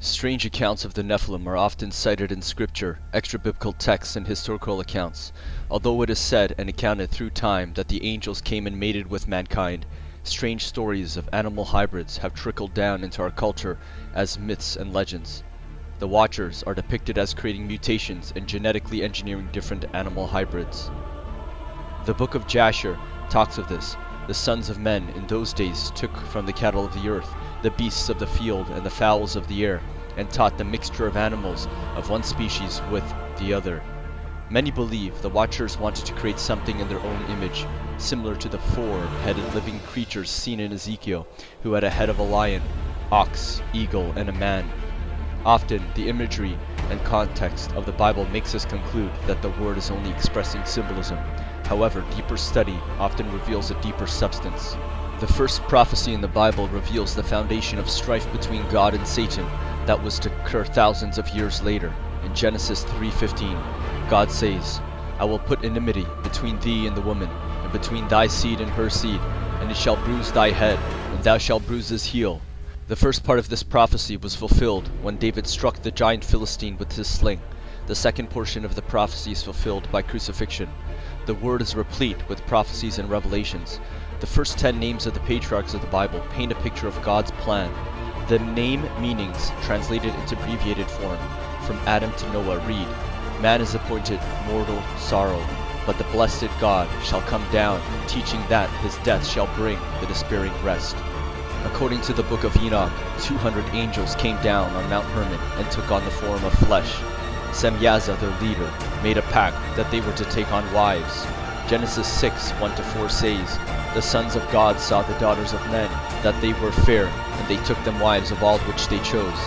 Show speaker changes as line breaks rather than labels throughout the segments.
Strange accounts of the Nephilim are often cited in scripture, extra-biblical texts, and historical accounts. Although it is said and accounted through time that the angels came and mated with mankind, strange stories of animal hybrids have trickled down into our culture as myths and legends. The Watchers are depicted as creating mutations and genetically engineering different animal hybrids. The Book of Jasher talks of this. The sons of men in those days took from the cattle of the earth, the beasts of the field, and the fowls of the air, and taught the mixture of animals of one species with the other. Many believe the Watchers wanted to create something in their own image, similar to the four-headed living creatures seen in Ezekiel, who had a head of a lion, ox, eagle, and a man. Often, the imagery and context of the Bible makes us conclude that the word is only expressing symbolism. However, deeper study often reveals a deeper substance. The first prophecy in the Bible reveals the foundation of strife between God and Satan that was to occur thousands of years later. In Genesis 3:15, God says, "I will put enmity between thee and the woman, and between thy seed and her seed, and it shall bruise thy head, and thou shalt bruise his heel." The first part of this prophecy was fulfilled when David struck the giant Philistine with his sling. The second portion of the prophecy is fulfilled by crucifixion. The word is replete with prophecies and revelations. The first 10 names of the patriarchs of the Bible paint a picture of God's plan. The name meanings, translated into abbreviated form, from Adam to Noah, read, "Man is appointed mortal sorrow, but the blessed God shall come down, teaching that his death shall bring the despairing rest." According to the Book of Enoch, 200 angels came down on Mount Hermon and took on the form of flesh. Semyaza, their leader, made a pact that they were to take on wives. Genesis 6:1-4 says, "The sons of God saw the daughters of men, that they were fair, and they took them wives of all which they chose.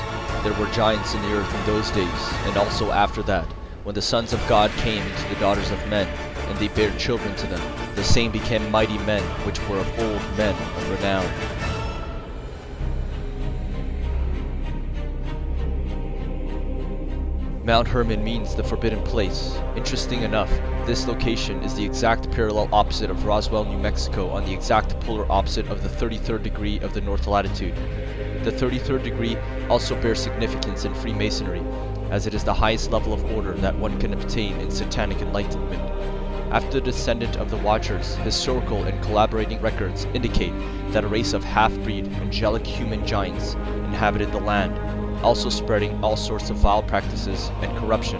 There were giants in the earth in those days, and also after that, when the sons of God came into the daughters of men, and they bare children to them. The same became mighty men, which were of old men of renown." Mount Hermon means the forbidden place. Interesting enough, this location is the exact parallel opposite of Roswell, New Mexico, on the exact polar opposite of the 33rd degree of the north latitude. The 33rd degree also bears significance in Freemasonry, as it is the highest level of order that one can obtain in satanic enlightenment. After the descendant of the Watchers, historical and collaborating records indicate that a race of half-breed angelic human giants inhabited the land, also spreading all sorts of vile practices and corruption.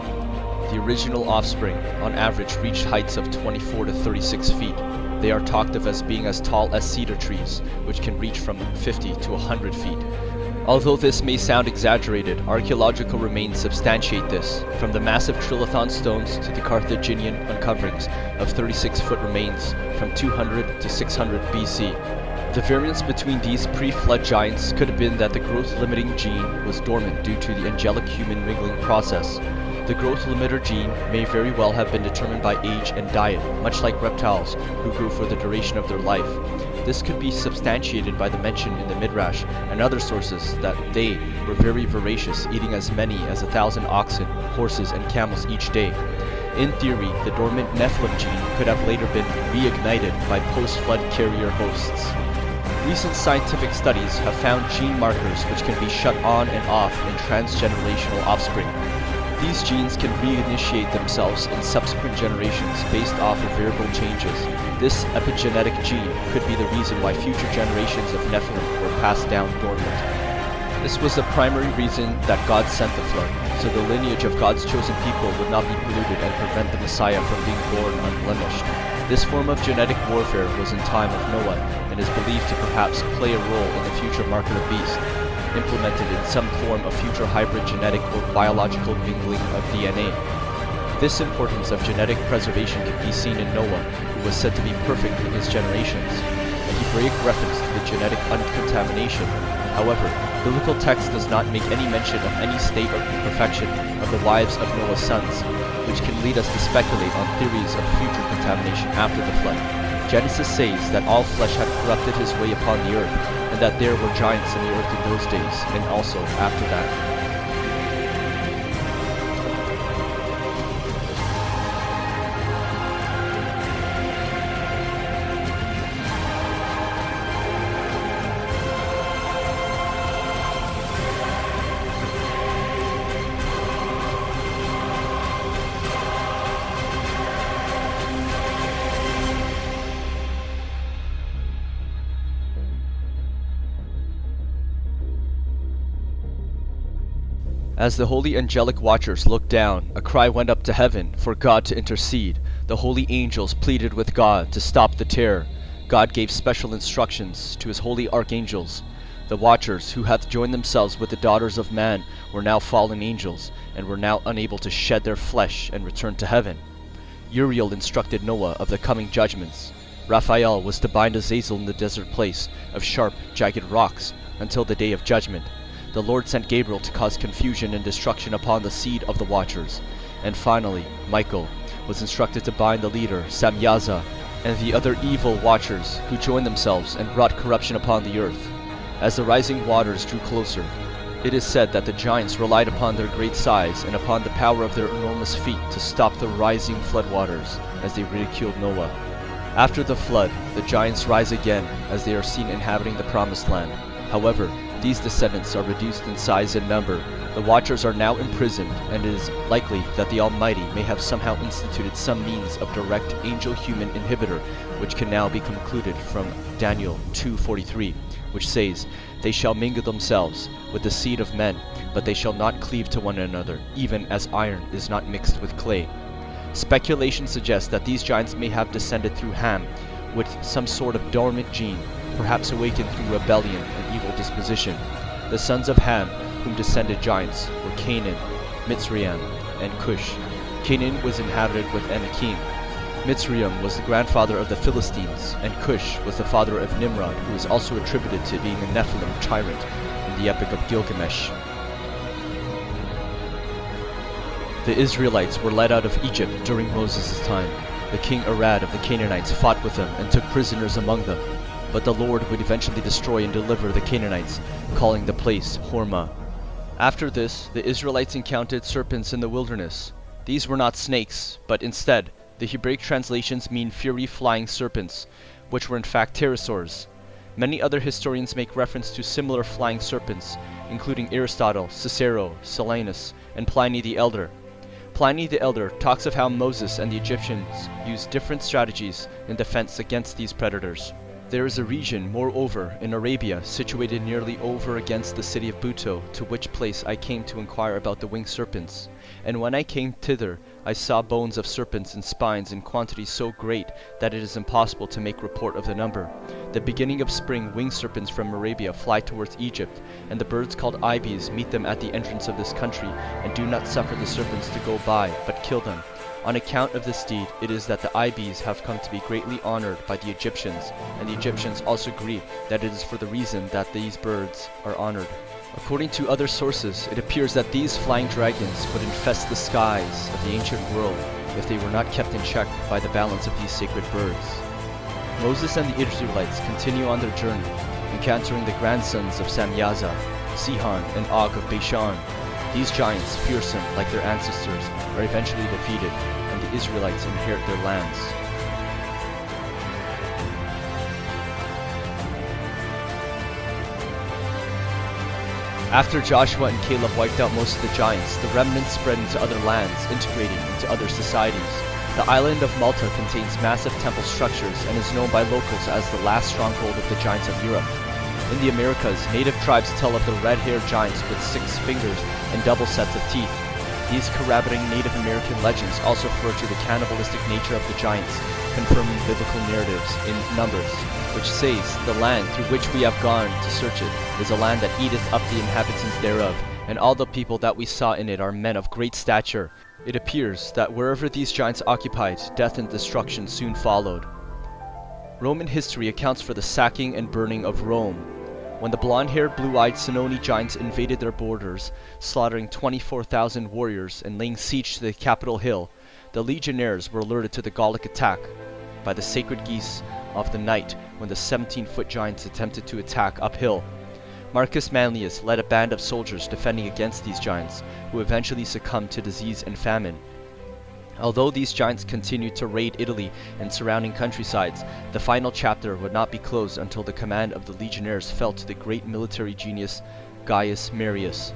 The original offspring, on average, reached heights of 24 to 36 feet. They are talked of as being as tall as cedar trees, which can reach from 50 to 100 feet. Although this may sound exaggerated, archaeological remains substantiate this, from the massive trilithon stones to the Carthaginian uncoverings of 36-foot remains from 200 to 600 BC. The variance between these pre-flood giants could have been that the growth-limiting gene was dormant due to the angelic-human mingling process. The growth limiter gene may very well have been determined by age and diet, much like reptiles, who grew for the duration of their life. This could be substantiated by the mention in the Midrash and other sources that they were very voracious, eating as many as 1,000 oxen, horses, and camels each day. In theory, the dormant Nephilim gene could have later been reignited by post-flood carrier hosts. Recent scientific studies have found gene markers which can be shut on and off in transgenerational offspring. These genes can reinitiate themselves in subsequent generations based off of variable changes. This epigenetic gene could be the reason why future generations of Nephilim were passed down dormant. This was the primary reason that God sent the flood, so the lineage of God's chosen people would not be polluted and prevent the Messiah from being born unblemished. This form of genetic warfare was in time of Noah, and is believed to perhaps play a role in the future market of beast, implemented in some form of future hybrid genetic or biological mingling of DNA. This importance of genetic preservation can be seen in Noah, who was said to be perfect in his generations, a Hebraic reference to the genetic uncontamination. However, biblical text does not make any mention of any state of imperfection of the wives of Noah's sons, which can lead us to speculate on theories of future contamination after the flood. Genesis says that all flesh had corrupted his way upon the earth, and that there were giants in the earth in those days, and also after that. As the holy angelic watchers looked down, a cry went up to heaven for God to intercede. The holy angels pleaded with God to stop the terror. God gave special instructions to his holy archangels. The watchers, who hath joined themselves with the daughters of man, were now fallen angels, and were now unable to shed their flesh and return to heaven. Uriel instructed Noah of the coming judgments. Raphael was to bind Azazel in the desert place of sharp, jagged rocks until the day of judgment. The Lord sent Gabriel to cause confusion and destruction upon the seed of the watchers. And finally, Michael was instructed to bind the leader, Samyaza, and the other evil watchers who joined themselves and brought corruption upon the earth. As the rising waters drew closer, it is said that the giants relied upon their great size and upon the power of their enormous feet to stop the rising floodwaters as they ridiculed Noah. After the flood, the giants rise again as they are seen inhabiting the promised land. However, these descendants are reduced in size and number. The watchers are now imprisoned, and it is likely that the Almighty may have somehow instituted some means of direct angel-human inhibitor, which can now be concluded from Daniel 2:43, which says, "They shall mingle themselves with the seed of men, but they shall not cleave to one another, even as iron is not mixed with clay." Speculation suggests that these giants may have descended through Ham with some sort of dormant gene, perhaps awakened through rebellion and evil disposition. The sons of Ham, whom descended giants, were Canaan, Mitzrayim, and Cush. Canaan was inhabited with Anakim. Mitzrayim was the grandfather of the Philistines, and Cush was the father of Nimrod, who is also attributed to being a Nephilim tyrant in the Epic of Gilgamesh. The Israelites were led out of Egypt during Moses' time. The king Arad of the Canaanites fought with them and took prisoners among them. But the Lord would eventually destroy and deliver the Canaanites, calling the place Hormah. After this, the Israelites encountered serpents in the wilderness. These were not snakes, but instead, the Hebraic translations mean fury-flying serpents, which were in fact pterosaurs. Many other historians make reference to similar flying serpents, including Aristotle, Cicero, Silanus, and Pliny the Elder. Pliny the Elder talks of how Moses and the Egyptians used different strategies in defense against these predators. There is a region, moreover, in Arabia, situated nearly over against the city of Buto, to which place I came to inquire about the winged serpents. And when I came thither, I saw bones of serpents and spines in quantity so great that it is impossible to make report of the number. The beginning of spring, winged serpents from Arabia fly towards Egypt, and the birds called ibis meet them at the entrance of this country, and do not suffer the serpents to go by, but kill them. On account of this deed, it is that the ibis have come to be greatly honored by the Egyptians, and the Egyptians also agree that it is for the reason that these birds are honored. According to other sources, it appears that these flying dragons would infest the skies of the ancient world if they were not kept in check by the balance of these sacred birds. Moses and the Israelites continue on their journey, encountering the grandsons of Samyaza, Sihon, and Og of Bashan. These giants, fearsome like their ancestors, are eventually defeated, and the Israelites inherit their lands. After Joshua and Caleb wiped out most of the giants, the remnants spread into other lands, integrating into other societies. The island of Malta contains massive temple structures and is known by locals as the last stronghold of the giants of Europe. In the Americas, native tribes tell of the red-haired giants with 6 fingers and double sets of teeth. These corroborating Native American legends also refer to the cannibalistic nature of the giants, confirming biblical narratives in Numbers, which says, "The land through which we have gone to search it is a land that eateth up the inhabitants thereof, and all the people that we saw in it are men of great stature." It appears that wherever these giants occupied, death and destruction soon followed. Roman history accounts for the sacking and burning of Rome. When the blonde-haired, blue-eyed Senoni giants invaded their borders, slaughtering 24,000 warriors and laying siege to the Capitol Hill, the legionnaires were alerted to the Gallic attack by the sacred geese of the night when the 17-foot giants attempted to attack uphill. Marcus Manlius led a band of soldiers defending against these giants, who eventually succumbed to disease and famine. Although these giants continued to raid Italy and surrounding countrysides, the final chapter would not be closed until the command of the legionnaires fell to the great military genius Gaius Marius.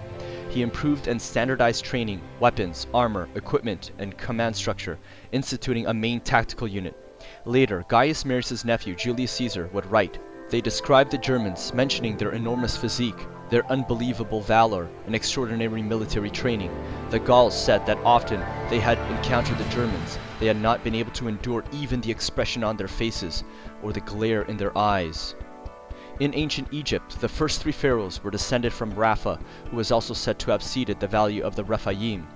He improved and standardized training, weapons, armor, equipment, and command structure, instituting a main tactical unit. Later, Gaius Marius' nephew Julius Caesar would write, They described the Germans, mentioning their enormous physique, their unbelievable valor, and extraordinary military training. The Gauls said that often they had encountered the Germans, they had not been able to endure even the expression on their faces, or the glare in their eyes. In ancient Egypt, the first 3 pharaohs were descended from Rapha, who was also said to have ceded the value of the Rephaim.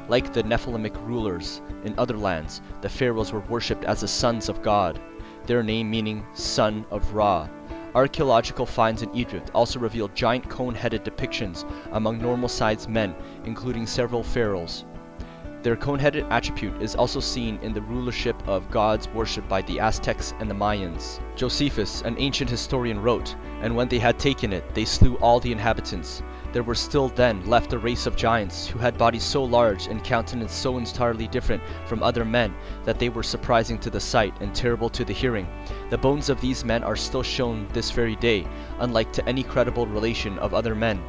Like the Nephilimic rulers in other lands, the pharaohs were worshipped as the sons of God, their name meaning son of Ra. Archaeological finds in Egypt also reveal giant cone-headed depictions among normal-sized men, including several pharaohs. Their cone-headed attribute is also seen in the rulership of gods worshipped by the Aztecs and the Mayans. Josephus, an ancient historian, wrote, "And when they had taken it, they slew all the inhabitants. There were still then left a race of giants who had bodies so large and countenance so entirely different from other men that they were surprising to the sight and terrible to the hearing. The bones of these men are still shown this very day, unlike to any credible relation of other men."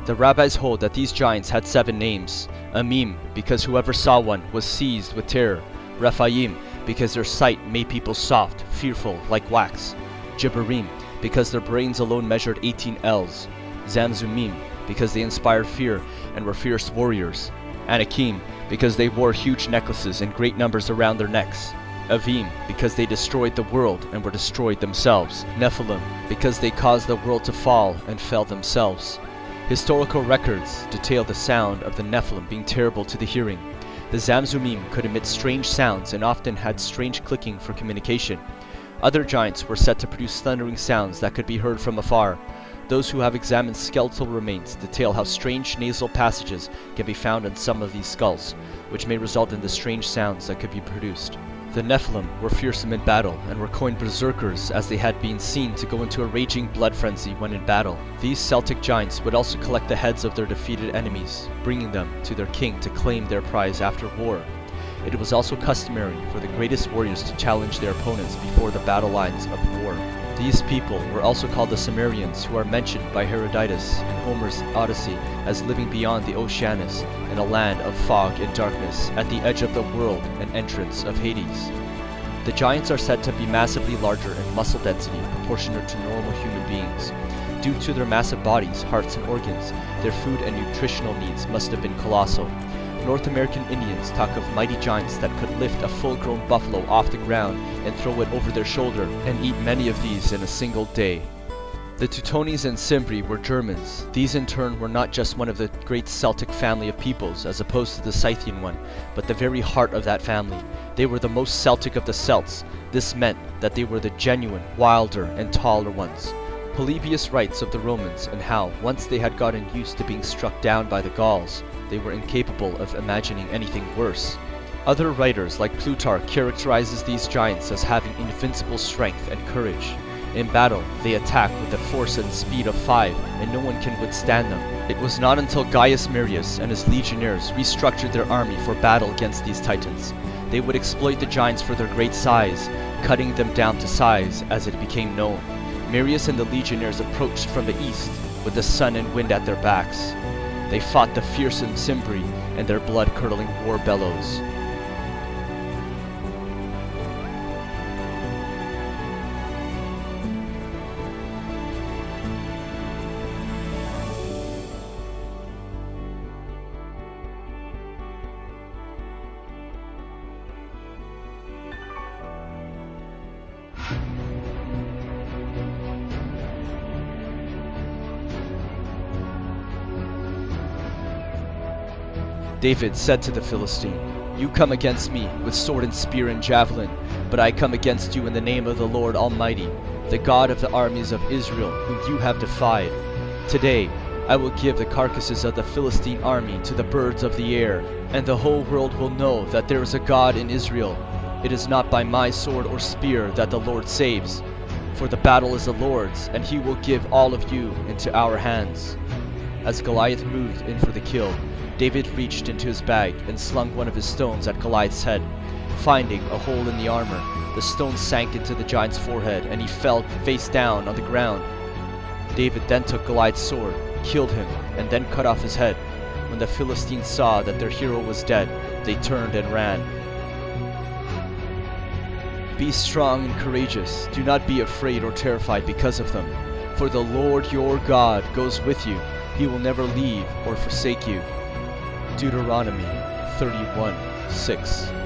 The rabbis hold that these giants had 7 names: Amim, because whoever saw one was seized with terror; Rephaim, because their sight made people soft, fearful, like wax; Jibbarim, because their brains alone measured 18 ells; Zamzumim, because they inspired fear and were fierce warriors; Anakim, because they wore huge necklaces in great numbers around their necks; Avim, because they destroyed the world and were destroyed themselves; Nephilim, because they caused the world to fall and fell themselves. Historical records detail the sound of the Nephilim being terrible to the hearing. The Zamzumim could emit strange sounds and often had strange clicking for communication. Other giants were said to produce thundering sounds that could be heard from afar. Those who have examined skeletal remains detail how strange nasal passages can be found in some of these skulls, which may result in the strange sounds that could be produced. The Nephilim were fearsome in battle and were coined berserkers, as they had been seen to go into a raging blood frenzy when in battle. These Celtic giants would also collect the heads of their defeated enemies, bringing them to their king to claim their prize after war. It was also customary for the greatest warriors to challenge their opponents before the battle lines of war. These people were also called the Cimmerians, who are mentioned by Herodotus in Homer's Odyssey as living beyond the Oceanus in a land of fog and darkness at the edge of the world and entrance of Hades. The giants are said to be massively larger in muscle density proportionate to normal human beings. Due to their massive bodies, hearts, and organs, their food and nutritional needs must have been colossal. North American Indians talk of mighty giants that could lift a full-grown buffalo off the ground and throw it over their shoulder and eat many of these in a single day. The Teutones and Cimbri were Germans. These in turn were not just one of the great Celtic family of peoples as opposed to the Scythian one, but the very heart of that family. They were the most Celtic of the Celts. This meant that they were the genuine, wilder, and taller ones. Polybius writes of the Romans and how, once they had gotten used to being struck down by the Gauls, they were incapable of imagining anything worse. Other writers like Plutarch characterizes these giants as having invincible strength and courage. In battle, they attack with the force and speed of 5, and no one can withstand them. It was not until Gaius Marius and his legionnaires restructured their army for battle against these titans. They would exploit the giants for their great size, cutting them down to size as it became known. Marius and the legionnaires approached from the east with the sun and wind at their backs. They fought the fearsome Cimbri and their blood-curdling war bellows. David said to the Philistine, "You come against me with sword and spear and javelin, but I come against you in the name of the Lord Almighty, the God of the armies of Israel, whom you have defied. Today I will give the carcasses of the Philistine army to the birds of the air, and the whole world will know that there is a God in Israel. It is not by my sword or spear that the Lord saves, for the battle is the Lord's, and he will give all of you into our hands." As Goliath moved in for the kill, David reached into his bag and slung one of his stones at Goliath's head. Finding a hole in the armor, the stone sank into the giant's forehead and he fell face down on the ground. David then took Goliath's sword, killed him, and then cut off his head. When the Philistines saw that their hero was dead, they turned and ran. Be strong and courageous. Do not be afraid or terrified because of them. For the Lord your God goes with you. He will never leave or forsake you. Deuteronomy 31:6.